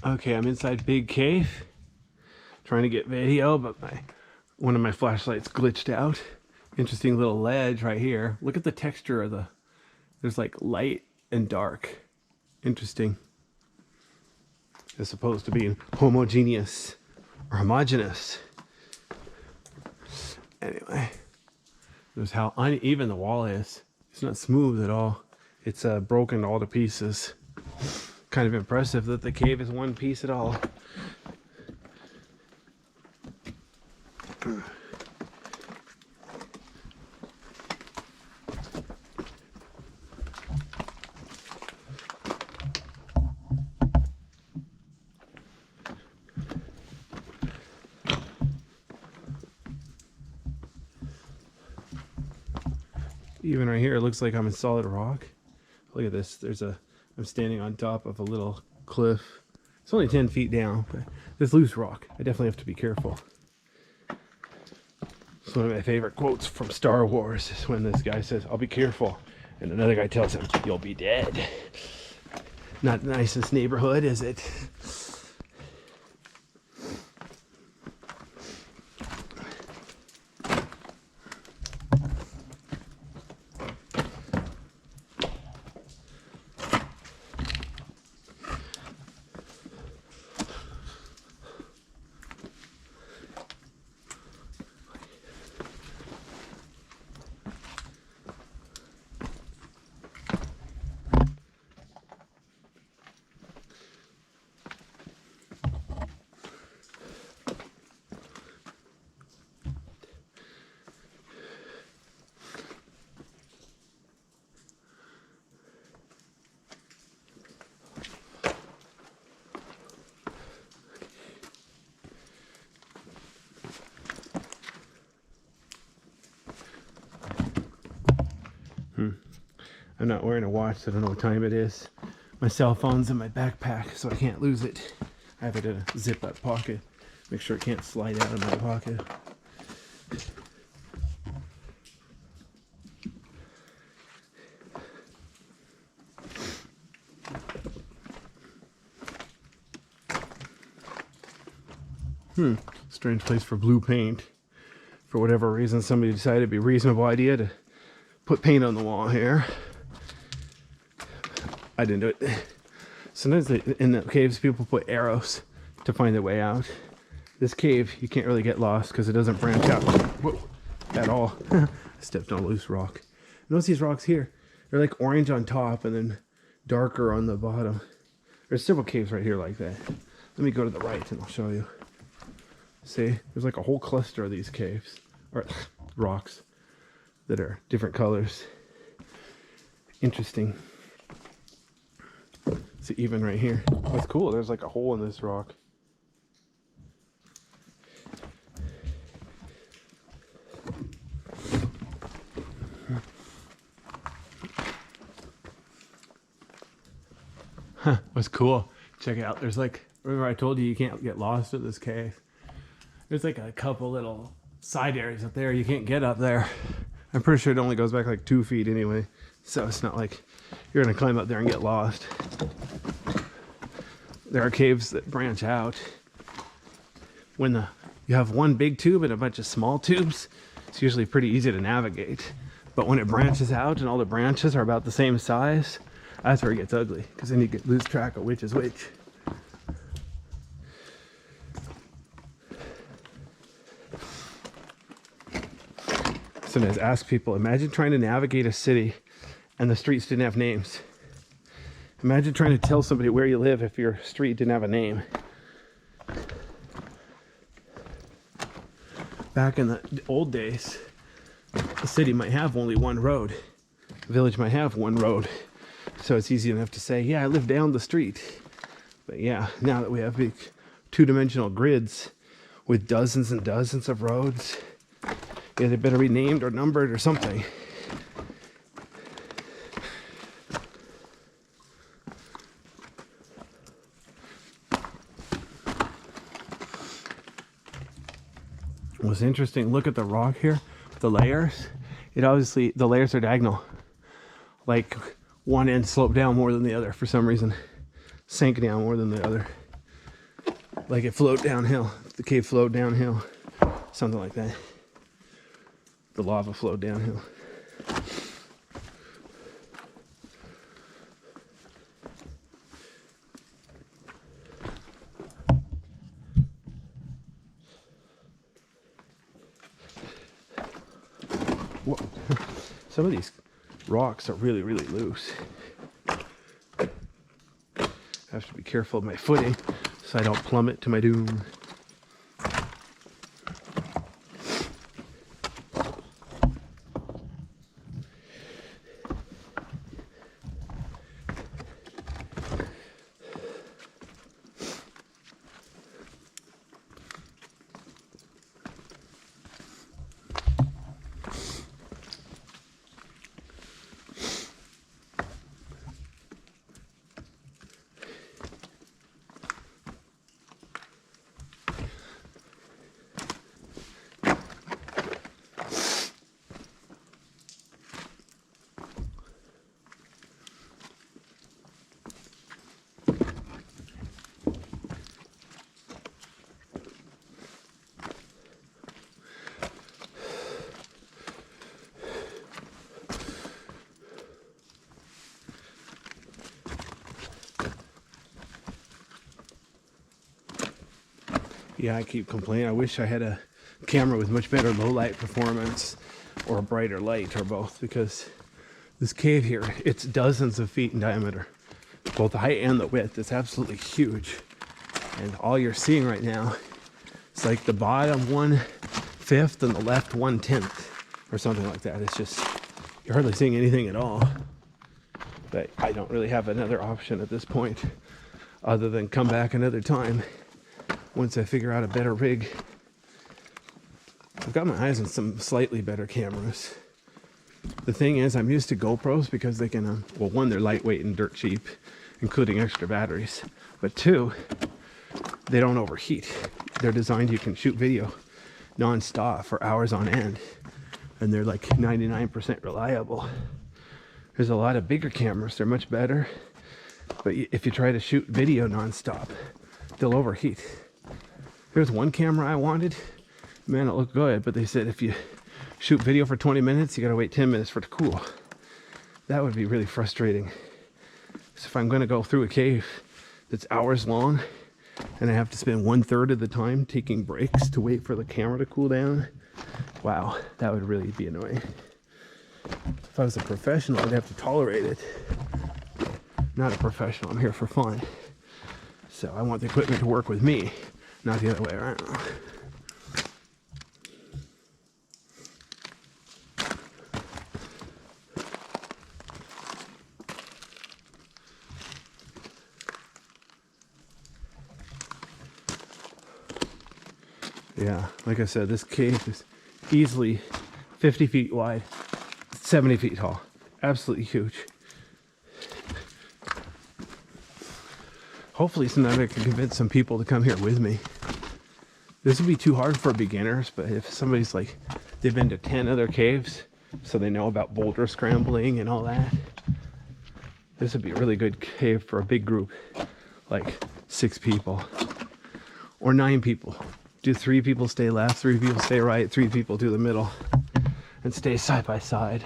Okay, I'm inside Big Cave, trying to get video, but one of my flashlights glitched out. Interesting little ledge right here. Look at the texture of there's like light and dark. Interesting. As opposed to being homogeneous or homogeneous. Anyway, there's how uneven the wall is. It's not smooth at all. It's broken all to pieces. Kind of impressive that the cave is one piece at all. Even right here, it looks like I'm in solid rock. Look at this. I'm standing on top of a little cliff. It's only 10 feet down, but there's loose rock. I definitely have to be careful. It's one of my favorite quotes from Star Wars is when this guy says, "I'll be careful," and another guy tells him, "You'll be dead." Not the nicest neighborhood, is it? I'm not wearing a watch, so I don't know what time it is. My cell phone's in my backpack, so I can't lose it. I have it in a zip-up pocket. Make sure it can't slide out of my pocket. Strange place for blue paint. For whatever reason, somebody decided it'd be a reasonable idea to put paint on the wall here. I didn't do it. Sometimes in the caves, people put arrows to find their way out. This cave, you can't really get lost because it doesn't branch out at all. I stepped on a loose rock. Notice these rocks here. They're like orange on top and then darker on the bottom. There's several caves right here like that. Let me go to the right and I'll show you. See, there's like a whole cluster of these caves, or rocks, that are different colors. Interesting. See, even right here. That's cool. There's like a hole in this rock. Huh, that's cool. Check it out. There's like, remember I told you can't get lost in this cave. There's like a couple little side areas up there. You can't get up there. I'm pretty sure it only goes back like 2 feet anyway. So it's not like you're gonna climb up there and get lost. There are caves that branch out. When you have one big tube and a bunch of small tubes, it's usually pretty easy to navigate. But when it branches out and all the branches are about the same size, that's where it gets ugly, because then you lose track of which is which. Sometimes ask people, imagine trying to navigate a city and the streets didn't have names. Imagine trying to tell somebody where you live if your street didn't have a name. Back in the old days, a city might have only one road. A village might have one road. So it's easy enough to say, yeah, I live down the street. But yeah, now that we have big two-dimensional grids with dozens and dozens of roads, yeah, they better be named or numbered or something. What's interesting, look at the rock here, the layers. The layers are diagonal. Like one end sloped down more than the other for some reason. Sank down more than the other. Like it flowed downhill. The cave flowed downhill. Something like that. The lava flowed downhill. Whoa. Some of these rocks are really, really loose. I have to be careful of my footing so I don't plummet to my doom. Yeah, I keep complaining. I wish I had a camera with much better low light performance or a brighter light or both, because this cave here, it's dozens of feet in diameter, both the height and the width. It's absolutely huge. And all you're seeing right now is like the bottom 1/5 and the left 1/10 or something like that. It's just, you're hardly seeing anything at all. But I don't really have another option at this point other than come back another time once I figure out a better rig. I've got my eyes on some slightly better cameras. The thing is, I'm used to GoPros because they can, well, one, they're lightweight and dirt cheap, including extra batteries. But two, they don't overheat. They're designed, you can shoot video non-stop for hours on end. And they're like 99% reliable. There's a lot of bigger cameras, they're much better. But if you try to shoot video non-stop, they'll overheat. Here's one camera I wanted. Man, it looked good, but they said if you shoot video for 20 minutes, you gotta wait 10 minutes for it to cool. That would be really frustrating. So if I'm gonna go through a cave that's hours long, and I have to spend 1/3 of the time taking breaks to wait for the camera to cool down, wow, that would really be annoying. If I was a professional, I'd have to tolerate it. Not a professional, I'm here for fun. So I want the equipment to work with me, not the other way around. Yeah, like I said, this cave is easily 50 feet wide, 70 feet tall. Absolutely huge. Hopefully sometime I can convince some people to come here with me. This would be too hard for beginners, but if somebody's like, they've been to 10 other caves, so they know about boulder scrambling and all that, this would be a really good cave for a big group, like 6 people or 9 people. Do 3 people stay left, 3 people stay right, 3 people do the middle, and stay side by side.